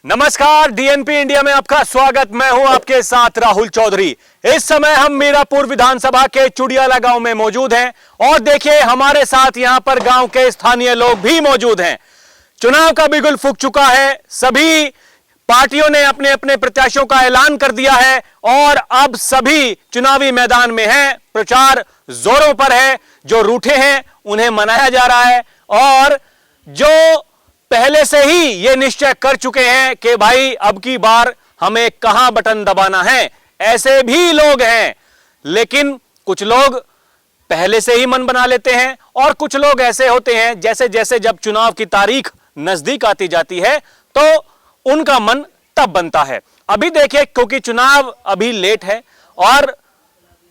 नमस्कार, DNP India में आपका स्वागत। मैं हूं आपके साथ राहुल चौधरी। इस समय हम मीरापुर विधानसभा के चुडियाला गांव में मौजूद हैं और देखिए हमारे साथ यहां पर गांव के स्थानीय लोग भी मौजूद हैं। चुनाव का बिगुल फूंक चुका है, सभी पार्टियों ने अपने अपने प्रत्याशियों का ऐलान कर दिया है और अब सभी चुनावी मैदान में हैं। प्रचार जोरों पर है। जो रूठे हैं उन्हें मनाया जा रहा है और जो पहले से ही ये निश्चय कर चुके हैं कि भाई अब की बार हमें कहां बटन दबाना है, ऐसे भी लोग हैं। लेकिन कुछ लोग पहले से ही मन बना लेते हैं और कुछ लोग ऐसे होते हैं जैसे जैसे जब चुनाव की तारीख नजदीक आती जाती है तो उनका मन तब बनता है। अभी देखिए, क्योंकि चुनाव अभी लेट है और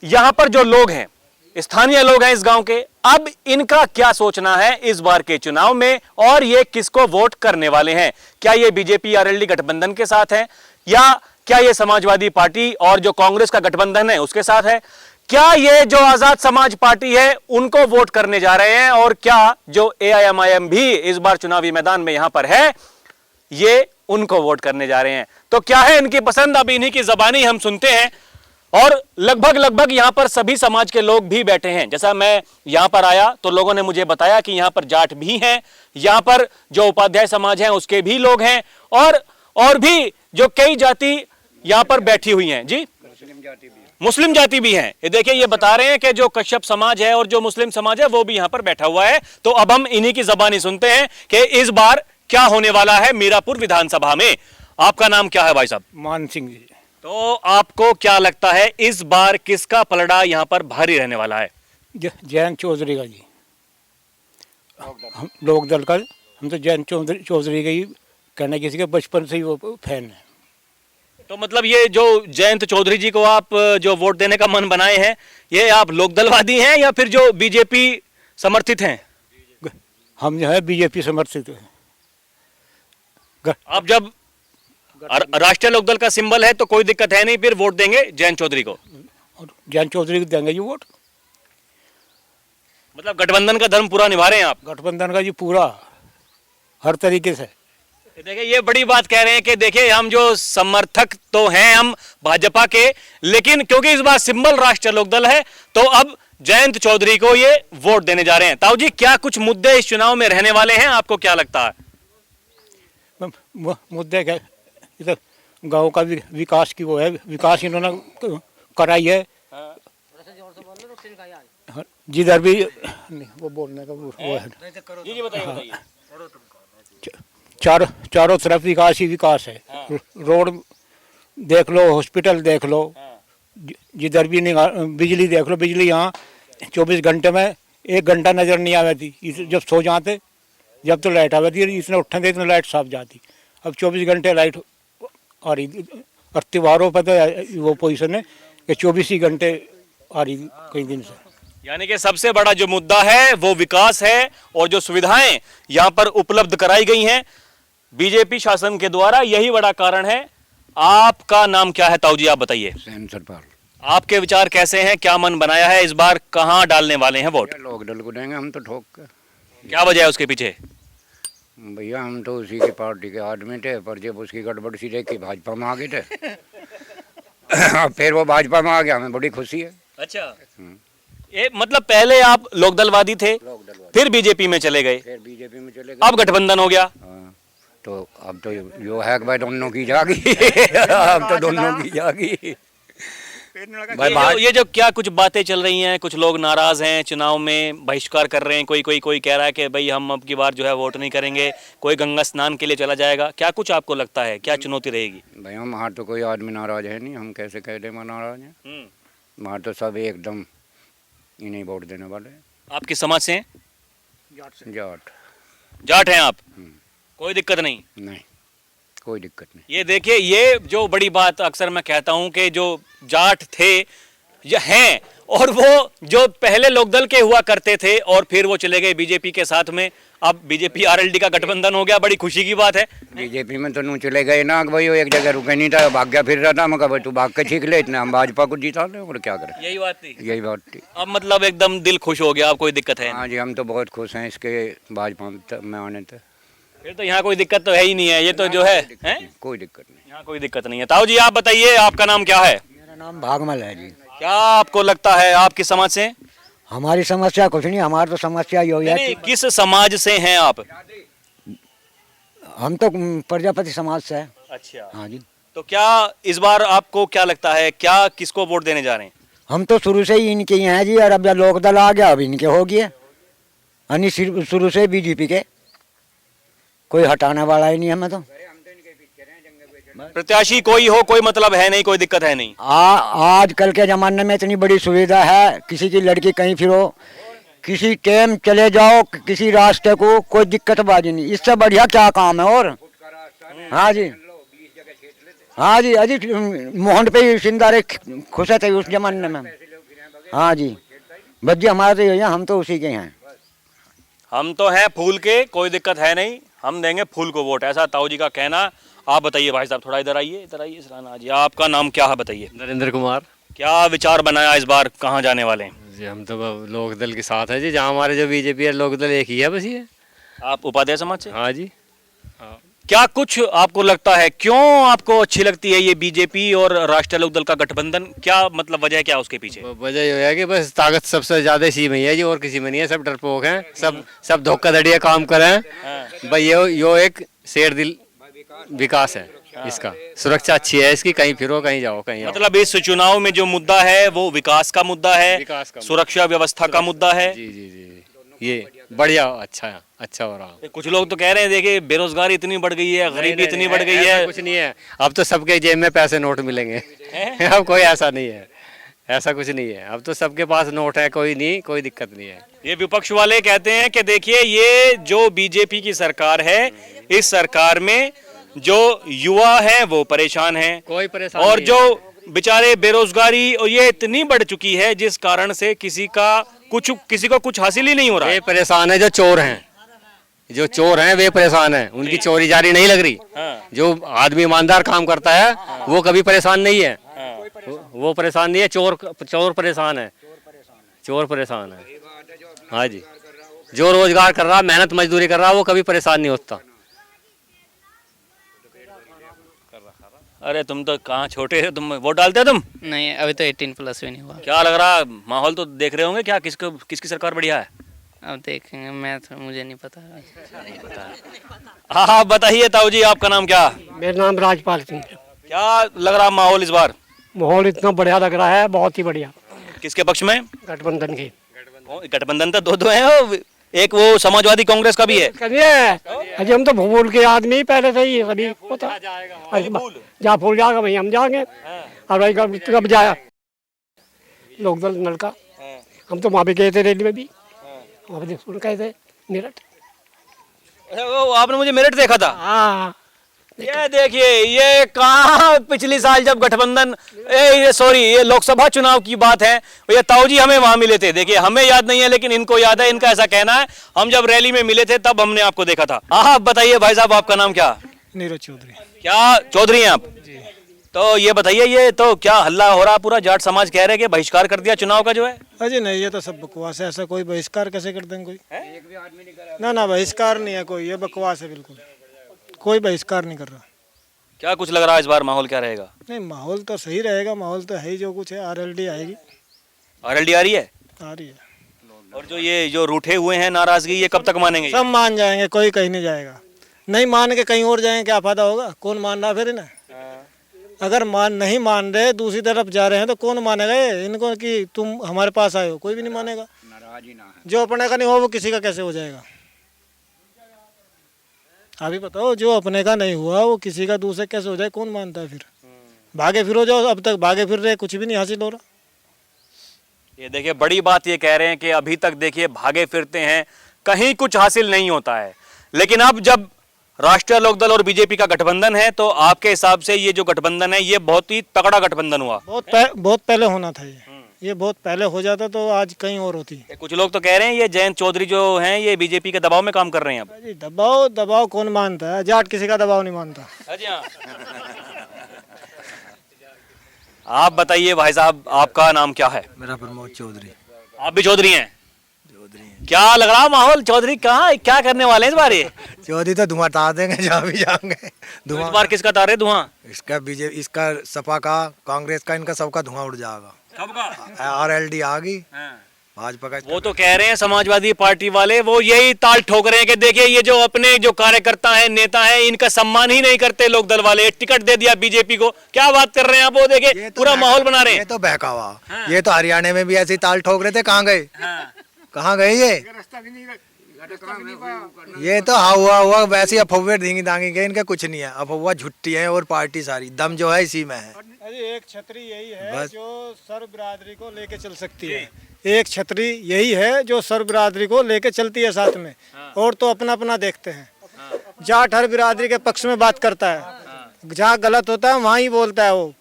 यहां पर जो लोग हैं, स्थानीय लोग हैं इस गांव के, अब इनका क्या सोचना है इस बार के चुनाव में और ये किसको वोट करने वाले हैं। क्या ये बीजेपी आरएलडी गठबंधन के साथ हैं या क्या ये समाजवादी पार्टी और जो कांग्रेस का गठबंधन है उसके साथ है? क्या ये जो आजाद समाज पार्टी है उनको वोट करने जा रहे हैं और क्या जो एआईएमआईएम भी इस बार चुनावी मैदान में यहां पर है ये उनको वोट करने जा रहे हैं? तो क्या है इनकी पसंद, अब इन्हीं की जबानी हम सुनते हैं। और लगभग यहां पर सभी समाज के लोग भी बैठे हैं। जैसा मैं यहां पर आया तो लोगों ने मुझे बताया कि यहां पर जाट भी हैं, यहां पर जो उपाध्याय समाज हैं उसके भी लोग हैं और भी जो कई जाति यहां पर बैठी हुई हैं। जी, मुस्लिम जाति भी हैं। ये देखिए, ये बता रहे हैं कि जो कश्यप समाज है और जो मुस्लिम समाज है वो भी यहां पर बैठा हुआ है। तो अब हम इन्हीं की जबानी सुनते हैं कि इस बार क्या होने वाला है मीरापुर विधानसभा में। आपका नाम क्या है भाई साहब? मान सिंह जी। तो आपको क्या लगता है इस बार किसका पलड़ा यहां पर भारी रहने वाला है? जयंत चौधरी का जी। हम लोक दल का, हम तो जयंत चौधरी का ही कहना, किसी के बचपन से ही वो फैन है। तो मतलब ये जो जयंत चौधरी जी को आप जो वोट देने का मन बनाए हैं, ये आप लोकदलवादी हैं या फिर जो बीजेपी समर्थित हैं? हम जो है बीजेपी समर्थित हैं। आप जब राष्ट्रीय लोकदल का सिंबल है तो कोई दिक्कत है नहीं, फिर वोट देंगे जयंत चौधरी को? और जयंत चौधरी को देंगे जी वोट। मतलब गठबंधन का धर्म पूरा निभा रहे हैं आप? गठबंधन का जी पूरा, हर तरीके से। देखिए, ये बड़ी बात कह रहे हैं कि देखिए हम जो समर्थक तो हैं हम भाजपा के, लेकिन क्योंकि इस बार सिंबल राष्ट्रीय लोकदल है तो अब जयंत चौधरी को ये वोट देने जा रहे हैं। ताऊ जी, क्या कुछ मुद्दे इस चुनाव में रहने वाले हैं, आपको क्या लगता है? मुद्दे क्या, गांव का विकास की वो है, विकास इन्होंने कराई है। जिधर भी वो बोलने का वो है। जी बताइए। चारों तरफ विकास ही विकास है। रोड देख लो, हॉस्पिटल देख लो, जिधर भी बिजली देख लो। बिजली यहाँ 24 घंटे में 1 घंटा नजर नहीं आती थी। जब सो जाते, जब तो लाइट आती थी, इसने उठने इतने लाइट साफ जाती। अब 24 घंटे लाइट आ रही। और त्योहारों पर तो वो पोजीशन है कि 24 ही घंटे आ रही कई दिन से। यानी कि सबसे बड़ा जो मुद्दा है वो विकास है और जो सुविधाएं यहाँ पर उपलब्ध कराई गई हैं बीजेपी शासन के द्वारा, यही बड़ा कारण है। आपका नाम क्या है ताऊ जी, आप बताइए? सरपाल। आपके विचार कैसे हैं, क्या मन बनाया है, इस बार कहाँ डालने वाले हैं वोट? लोकदल को देंगे हम तो ठोक कर। क्या वजह है उसके पीछे? भैया हम तो उसी के पार्टी के आदमी थे, पर जब उसकी गड़बड़ सी देखी भाजपा में आ गए थे। फिर वो भाजपा में आ गया, हमें बड़ी खुशी है। अच्छा, ये मतलब पहले आप लोकदलवादी थे, फिर बीजेपी में चले गए, फिर बीजेपी में चले गए, अब गठबंधन हो गया। तो अब तो यो है कि भाई दोनों की जागी। अब तो दोनों की जागी। ये जो क्या कुछ बातें चल रही हैं, कुछ लोग नाराज हैं, चुनाव में बहिष्कार कर रहे हैं, कोई कह रहा है कि भाई हम अब की बार जो है वोट नहीं करेंगे, कोई गंगा स्नान के लिए चला जाएगा। क्या कुछ आपको लगता है, क्या चुनौती रहेगी? भाई हम वहाँ तो कोई आदमी नाराज है नहीं, हम कैसे कह दे नाराज हैं। वहाँ तो सब एकदम इन्हीं वोट देने वाले। आप किस समाज से हैं? जाट हैं आप? कोई दिक्कत नहीं? नहीं, कोई दिक्कत नहीं। ये देखिए, ये जो बड़ी बात अक्सर मैं कहता हूं कि जो जाट थे या हैं और वो जो पहले लोकदल के हुआ करते थे और फिर वो चले गए बीजेपी के साथ में, अब बीजेपी आरएलडी का गठबंधन हो गया, बड़ी खुशी की बात है। बीजेपी में तो नू चले गए ना भाई, एक जगह रुके नहीं था, भाग गया फिर रहा था। मैं कहा भाई तू भाग के सीख ले, इतना हम भाजपा को जीता ले और क्या करें। यही बात थी। यही बात थी। अब मतलब एकदम दिल खुश हो गया, अब कोई दिक्कत है? हाँ जी, हम तो बहुत खुश हैं इसके भाजपा में आने थे। फिर तो यहाँ कोई दिक्कत तो है ही नहीं है, ये तो जो है कोई दिक्कत नहीं। यहाँ कोई दिक्कत नहीं है। ताऊ जी आप बताइए, आपका नाम क्या है? मेरा नाम भागमल है जी। क्या आपको लगता है, आप किस समाज से हैं? हमारी समस्या कुछ नहीं, हमारी तो समस्या ये है नहीं, किस समाज से हैं आप? हम तो प्रजापति समाज से है। अच्छा, हाँ जी। तो क्या इस बार आपको क्या लगता है, क्या किसको वोट देने जा रहे हैं? हम तो शुरू से ही इनके ही हैं जी, और अब जब लोकदल आ गया अब इनके हो गए, यानी शुरू से बीजेपी के, कोई हटाने वाला ही नहीं हमें तो। प्रत्याशी कोई हो कोई मतलब है नहीं, कोई दिक्कत है नहीं। आजकल के ज़माने में इतनी बड़ी सुविधा है, किसी की लड़की कहीं फिरो, किसी टाइम चले जाओ, किसी रास्ते को कोई दिक्कत बाजी नहीं, इससे बढ़िया क्या काम है। और हाँ जी, हाँ जी, अजी मोहन पे ही सिंदारे खुश थे उस जमाने में। हाँ जी, बस जी हमारा तो यही है, हम तो उसी के हैं। हम तो हैं फूल के, कोई दिक्कत है नहीं, हम देंगे फूल को वोट, ऐसा ताऊ जी का कहना। आप बताइए भाई साहब, थोड़ा इधर आइए, इधर आइए सराना जी, आपका नाम क्या है बताइए? नरेंद्र कुमार क्या विचार बनाया इस बार, कहाँ जाने वाले हैं? जी। हम तो लोकदल के साथ है जी, जहाँ हमारे जो बीजेपी है लोकदल एक ही है बस ये। आप उपाध्याय समाज से? हाँ जी। क्या कुछ आपको लगता है, क्यों आपको अच्छी लगती है ये बीजेपी और राष्ट्रीय लोकदल का गठबंधन? क्या मतलब वजह क्या उसके पीछे? वजह ये है कि बस ताकत सबसे ज्यादा इसी में ही है जी, और किसी में नहीं है। सब डरपोक हैं, सब धोखाधड़िया काम करें भाई। यो एक शेर दिल विकास है इसका, सुरक्षा अच्छी है इसकी, कहीं फिरो कहीं जाओ कहीं आओ। मतलब इस चुनाव में जो मुद्दा है वो विकास का मुद्दा है, विकास का सुरक्षा व्यवस्था का मुद्दा है। जी जी जी, ये बढ़िया अच्छा हो रहा। कुछ लोग तो कह रहे हैं देखिए बेरोजगारी इतनी बढ़ गई है, गरीबी इतनी बढ़ गई है। कुछ नहीं है, अब तो सबके जेब में पैसे नोट मिलेंगे। अब कोई ऐसा नहीं है, ऐसा कुछ नहीं है। अब तो सबके पास नोट है, कोई नहीं, कोई दिक्कत नहीं है। ये विपक्ष वाले कहते हैं कि देखिए ये जो बीजेपी की सरकार है, इस सरकार में जो युवा है वो परेशान है, कोई परेशान और नहीं जो बेचारे बेरोजगारी और ये इतनी बढ़ चुकी है जिस कारण से किसी को कुछ हासिल ही नहीं हो रहा है। ये परेशान है जो चोर हैं, जो चोर हैं वे परेशान हैं, उनकी चोरी जारी नहीं लग रही। हाँ। जो आदमी ईमानदार काम करता है वो कभी परेशान नहीं है। वो परेशान नहीं है, चोर परेशान है, चोर परेशान है। हाँ जी, जो रोजगार कर रहा, मेहनत मजदूरी कर रहा, वो कभी परेशान नहीं होता। अरे तुम तो कहाँ छोटे हो, तुम वोट डालते हो तुम? नहीं, अभी तो 18+ भी नहीं हुआ। क्या लग रहा, माहौल तो देख रहे होंगे, क्या किसकी सरकार बढ़िया है? अब देखेंगे, मुझे नहीं पता। हाँ हाँ बताइए ताऊ जी, आपका नाम क्या? मेरा नाम राजपाल सिंह है। क्या लग रहा माहौल इस बार? माहौल इतना बढ़िया लग रहा है, बहुत ही बढ़िया। किसके पक्ष में? गठबंधन की। गठबंधन तो दो हैं, एक वो समाजवादी कांग्रेस का भी है। करिए, अजी हम तो भूल के आदमी पहले से ही सभी होता। जहाँ भूल जाएगा वहीं हम जाएंगे। और भाई कब जाया लोकदल नल का, हम तो वहाँ भी गए थे, रैली में भी वहाँ पे सुन गए थे मेरठ। आपने मुझे मेरठ देखा था? हाँ, ये देखिए, ये कहाँ पिछली साल जब गठबंधन ये लोकसभा चुनाव की बात है, ये ताऊ जी हमें वहां मिले थे। देखिए हमें याद नहीं है लेकिन इनको याद है, इनका ऐसा कहना है। हम जब रैली में मिले थे तब हमने आपको देखा था। हाँ बताइए भाई साहब, आपका नाम क्या? नीरज चौधरी। क्या चौधरी हैं आप? तो ये बताइए, ये तो क्या हल्ला हो रहा, पूरा जाट समाज कह रहे हैं कि बहिष्कार कर दिया चुनाव का जो है? अजय नहीं, ये तो सब बकवास है, ऐसा कोई बहिष्कार कैसे कर देंगे कोई? ना बहिष्कार नहीं है कोई, ये बकवास है बिल्कुल, कोई बहिष्कार नहीं कर रहा। क्या कुछ लग रहा है इस बार माहौल क्या रहेगा? नहीं, माहौल तो सही रहेगा, माहौल तो है ही, जो कुछ है आरएलडी आएगी। आरएलडी आ रही है? आ रही है। और जो रूठे हुए हैं, नाराजगी, ये कब तक मानेंगे? सब मान जाएंगे, कोई कहीं नहीं जाएगा। नहीं मान के कहीं और जाएंगे, क्या फायदा होगा? कौन मान रहा फिर इन्हें? अगर नहीं मान रहे, दूसरी तरफ जा रहे हैं, तो कौन मानेगा इनको कि तुम हमारे पास आए हो? कोई भी नहीं मानेगा। जो अपने का नहीं हो वो किसी का कैसे हो जाएगा? अभी बताओ, जो अपने का नहीं हुआ वो किसी का दूसरे कैसे हो जाए? कौन मानता है फिर? भागे फिर हो जाओ, अब तक भागे फिर रहे, कुछ भी नहीं हासिल हो रहा। ये देखिए, बड़ी बात ये कह रहे हैं कि अभी तक देखिए भागे फिरते हैं, कहीं कुछ हासिल नहीं होता है। लेकिन अब जब राष्ट्रीय लोकदल और बीजेपी का गठबंधन है, तो आपके हिसाब से ये जो गठबंधन है, ये बहुत ही तगड़ा गठबंधन हुआ। बहुत पहले होना था ये बहुत पहले हो जाता तो आज कहीं और होती। कुछ लोग तो कह रहे हैं ये जयंत चौधरी जो हैं, ये बीजेपी के दबाव में काम कर रहे हैं अब। जी, दबाव कौन मानता है? जाट किसी का दबाव नहीं मानता। आप बताइए भाई साहब, आपका नाम क्या है? मेरा प्रमोद चौधरी। आप भी चौधरी हैं? चौधरी हैं। क्या लग रहा माहौल चौधरी, कहाँ क्या करने वाले हैं इस बार ये? चौधरी तो धुआं तार देंगे जहाँ भी जाएंगे। तो इस बार किसका तारे धुआं? इसका बीजेपी, इसका सपा का, कांग्रेस का, इनका सबका धुआं उड़ जाएगा। सबका RLD आ गई, भाजपा का। वो तो कह रहे हैं समाजवादी पार्टी वाले, वो यही ताल ठोक रहे हैं कि देखिए ये जो अपने जो कार्यकर्ता हैं, नेता हैं, इनका सम्मान ही नहीं करते लोक दल वाले, टिकट दे दिया बीजेपी को। क्या बात कर रहे हैं आप? वो देखिए पूरा माहौल बना रहे ये हैं। तो बहकावा। ये तो हरियाणा में भी ऐसे ही ताल ठोक रहे थे, कहाँ गए? कहाँ गए ये तो हुआ वैसे अफवाह धींगी दांगी गए, इनका कुछ नहीं है, अफवाह झुट्टी है और पार्टी सारी दम जो है इसी में है। अरे एक छतरी यही है बस। जो सर्व बिरादरी को लेके चल सकती है। एक छतरी यही है जो सर्व बिरादरी को लेके चलती है साथ में, और तो अपना अपना देखते हैं। जाट हर बिरादरी के पक्ष में बात करता है, जहाँ गलत होता है वहाँ ही बोलता है वो,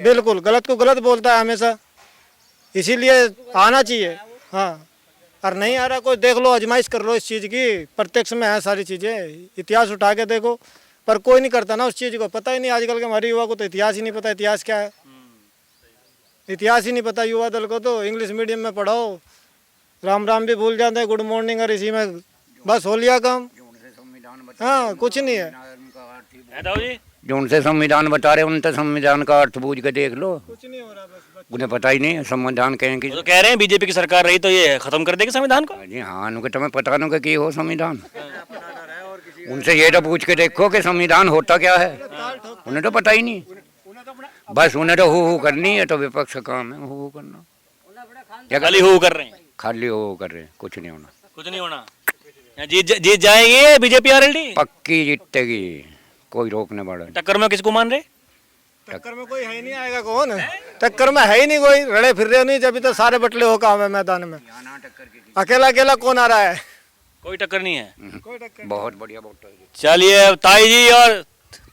बिल्कुल गलत को गलत बोलता है हमेशा। इसीलिए आना चाहिए। हाँ, और नहीं आ रहा कोई देख लो, आजमाइश कर लो इस चीज़ की, प्रत्यक्ष में है सारी चीज़ें, इतिहास उठा के देखो, पर कोई नहीं करता ना उस चीज़ को। पता ही नहीं आजकल के हमारे युवा को तो इतिहास ही नहीं पता, इतिहास क्या है, इतिहास ही नहीं पता युवा दल को। तो इंग्लिश मीडियम में पढ़ाओ, राम राम भी भूल जाते हैं, गुड मॉर्निंग, और इसी में बस हो लिया काम। हाँ, कुछ नहीं है। जो उनसे संविधान बता रहे उनसे संविधान का अर्थ बूझ के देख लो, कुछ नहीं हो रहा, बस उन्हें पता ही नहीं है संविधान कहें कि। वो तो कह रहे हैं बीजेपी की सरकार रही तो ये खत्म कर देगी संविधान को। जी हाँ, उनके तुम्हें पता नहीं कि हो संविधान। उनसे ये तो पूछ के देखो कि संविधान होता क्या है, उन्हें तो पता ही नहीं। बस उन्हें तो हु करनी है, तो विपक्ष का काम है हु करना। या खाली हो कर रहे हैं? खाली हो कर रहे हैं, कुछ नहीं होना। कुछ नहीं होना। जीत जाएगी बीजेपी RLD? पक्की जीतेगी, कोई रोकने वाला नहीं। टक्कर में किसको मान रहे? टक्कर में कोई है ही नहीं, आएगा कौन? टक्कर में है ही नहीं कोई, रड़े फिर रहे नहीं, जब तो सारे बटले हो काम है मैदान में, अकेला अकेला कौन आ रहा है? कोई टक्कर नहीं है। बहुत बढ़िया वोट। चलिए ताई जी, और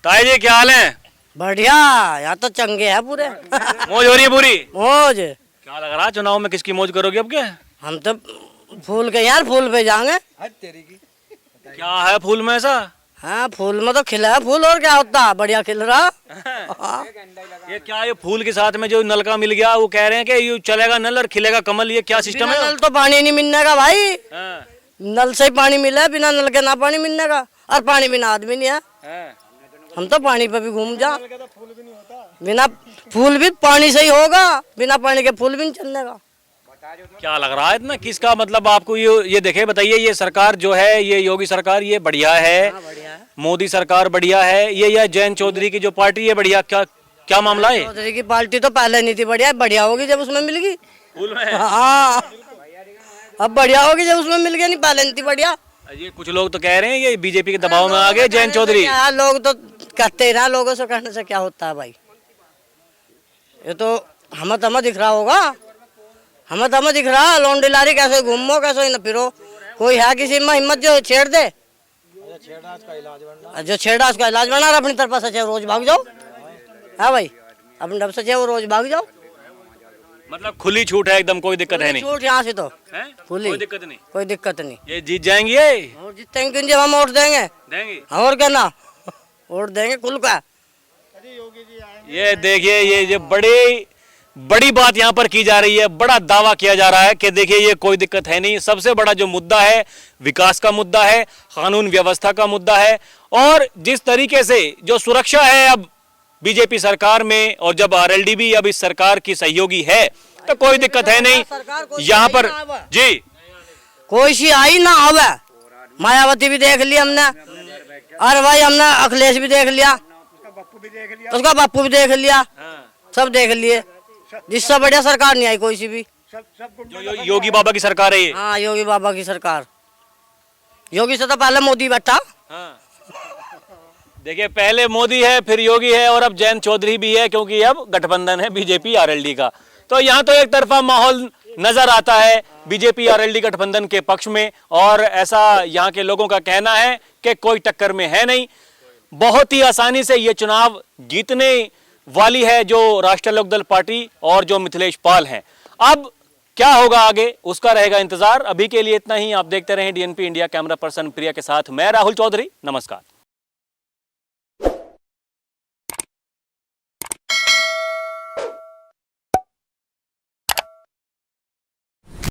ताई जी क्या हाल है? बढ़िया, यहाँ तो चंगे है पूरे। मौज हो रही है पूरी? मौज। क्या लग रहा है चुनाव में किसकी मौज करोगे अब? क्या हम तो फूल के यार, फूल पे जाएंगे। क्या है फूल में ऐसा? हाँ, फूल में तो खिला है फूल, और क्या होता है, बढ़िया खिल रहा। ये क्या, ये फूल के साथ में जो नल का मिल गया, वो कह रहे हैं कि ये चलेगा नल और खिलेगा कमल, ये क्या सिस्टम है? नल तो पानी नहीं मिलने का भाई, हाँ। नल से ही पानी मिला है, बिना नल के ना पानी मिलने का, और पानी बिना आदमी नहीं है। हम तो पानी पे भी घूम जा, बिना फूल भी पानी से ही होगा, बिना पानी के फूल भी नहीं चलने का। क्या लग रहा है इतना किसका, मतलब आपको ये देखे बताइए, ये सरकार जो है, ये योगी सरकार ये बढ़िया है, मोदी सरकार बढ़िया है, ये जयंत चौधरी की जो पार्टी है बढ़िया, क्या मामला है? चौधरी की पार्टी तो पहले नहीं थी बढ़िया, बढ़िया होगी जब उसमें मिल गई। फूल में? हाँ, अब बढ़िया होगी जब उसमें मिल गया, नहीं पहले नहीं थी बढ़िया। ये कुछ लोग तो कह रहे हैं ये बीजेपी के दबाव में आ गए जयंत चौधरी। लोग तो कहते रहा, लोगों से कहने से क्या होता है भाई, ये तो हमें दिख रहा होगा, हमें दिख रहा। लौंडी लारी कैसे घूमो, कैसे न फिरो, कोई है किसी में हिम्मत जो छेड़ दे, जो छेड़ा उसका इलाज बना रहा, अपनी तरफ से चाहे रोज भाग जाओ। हाँ भाई, अपनी तरफ से चाहे वो रोज भाग जाओ, मतलब खुली छूट है एकदम, कोई दिक्कत है नहीं। छूट यहाँ से तो खुली, कोई दिक्कत नहीं, कोई दिक्कत नहीं। ये जीत जाएंगे ये, और जीतेंगे जब हम वोट देंगे, और क्या ना, वोट देंगे कुल का। ये देखिए, ये जो बड़ी बात यहाँ पर की जा रही है, बड़ा दावा किया जा रहा है कि देखिए ये कोई दिक्कत है नहीं। सबसे बड़ा जो मुद्दा है विकास का मुद्दा है, कानून व्यवस्था का मुद्दा है, और जिस तरीके से जो सुरक्षा है अब बीजेपी सरकार में, और जब RLD भी अब इस सरकार की सहयोगी है, तो कोई दिक्कत है नहीं यहाँ पर। जी, कोई सी आई ना आवे, मायावती भी देख ली हमने, अरे भाई हमने अखिलेश भी देख लिया, उसका बापू भी देख लिया, सब देख लिए, जिससे बढ़िया सरकार नहीं आई कोई सी भी। जो योगी बाबा की सरकार है ये। हाँ, योगी बाबा की सरकार, योगी से तो पहले मोदी बैठा। देखिए, पहले मोदी है, फिर योगी है, और अब जयंत चौधरी भी है, क्योंकि अब गठबंधन है बीजेपी RLD का। तो यहाँ तो एक तरफा माहौल नजर आता है बीजेपी RLD गठबंधन के पक्ष में, और ऐसा यहाँ के लोगों का कहना है कि कोई टक्कर में है नहीं, बहुत ही आसानी से ये चुनाव जीतने वाली है जो राष्ट्रीय लोकदल पार्टी और जो मिथिलेश पाल हैं। अब क्या होगा आगे, उसका रहेगा इंतजार। अभी के लिए इतना ही। आप देखते रहें DNP इंडिया। कैमरा पर्सन प्रिया के साथ मैं राहुल चौधरी, नमस्कार।